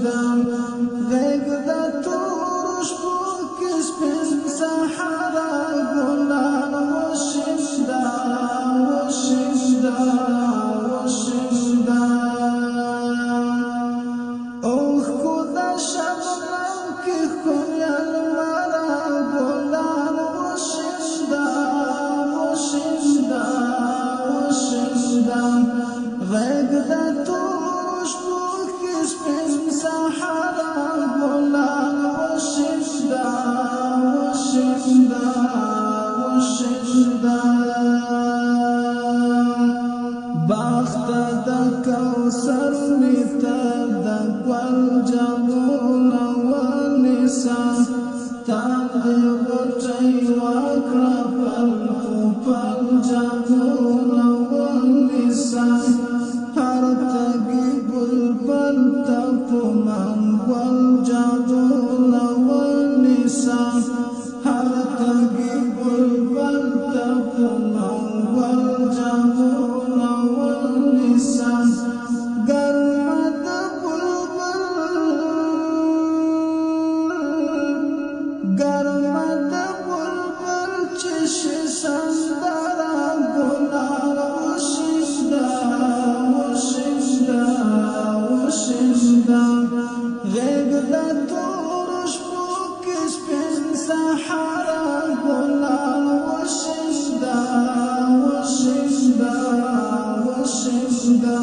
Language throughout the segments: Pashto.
وشندا غیگ دا تور شپو کی سپین سحرا گلان وشندا وشندا وشندا اوخ کو دا شبنم کی خونیان مارا گلان وشندا وشندا وشندا غیگ دا تور شپو کی سپین سحرا گلان وشندا وشندا وشندا باخت دا کوثر میتا دا گل جمون ونسا تاندی غٹی وکرا پل جمون ونسا هر تگی بلبل تپمان گل جمون ونسا هر تگی بلبل تپمان گل جمون ونسا گرمت بلبل چش سندرا گلان وشندا وشندا وشندا غیگ دا تور شپو کی سپین سحرا گلان وشندا وشندا وشندا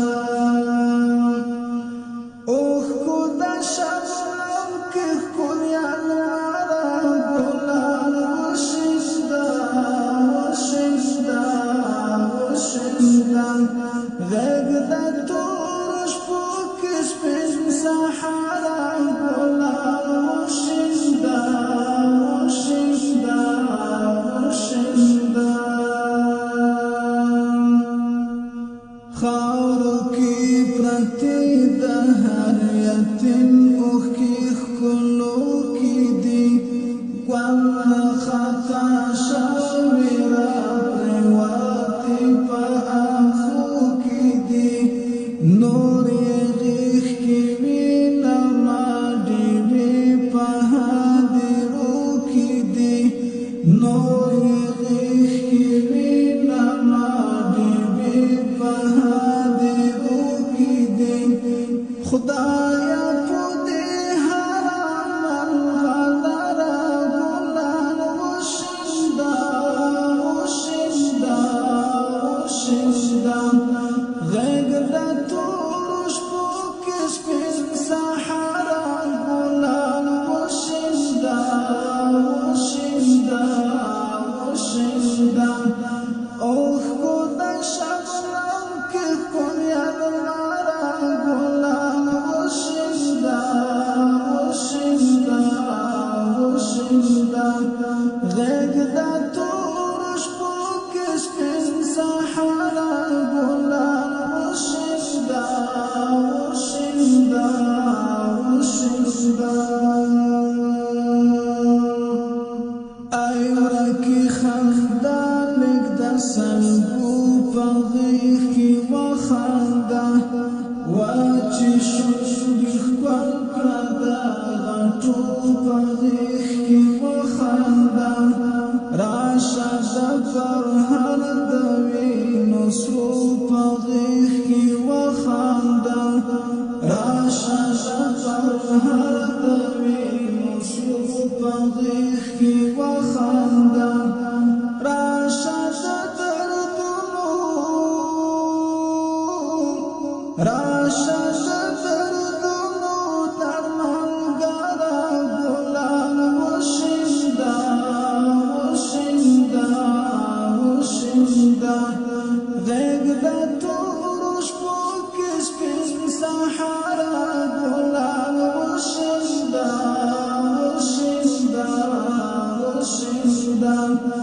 اوخ کو دا شبنم کی خونیان مارا گلان وشندا وشندا وشندا غیگ دا تور شپو کی سپین سحرا گلان وشندا وشندا وشندا خاورو کی پرتی دا هر یتیم اوخ کی خلو کی دی گوال خطا شاوی را پریواتی پا آخو کی دی نوری غیخ کی وینا ما دیوی پا حادرو کی دی نوری غیخ کی وینا ما دیوی پا حادرو کی دی خدایا پودی حرام الغلرا گلان وشندا وشندا وشندا غیگ دا تور شپو کی سپین سحرا گلان وشندا وشندا وشندا اوخ کو دا شبنم کی خونیان مارا گلان وشندا وشندا وشندا غیگ دا تور شپو کی سپین سحرا گلان وشندا وشندا وشندا ای ورکی خندا نگدا سلبو پا غیخ کی وخندا واچی شوشویخ کل کردا غطو پا غیخ کی وخندا راشا دفر هر دوی نصرو پا غیخ کی وخندا راشا دفر هر دوی نصرو پا غیخ کی وخندا راشا دردنو راشا دردنو درمانگارا گلان وشندا وشندا وشندا غیگ دا تور شپو کی سپین سحرا گلان وشندا وشندا وشندا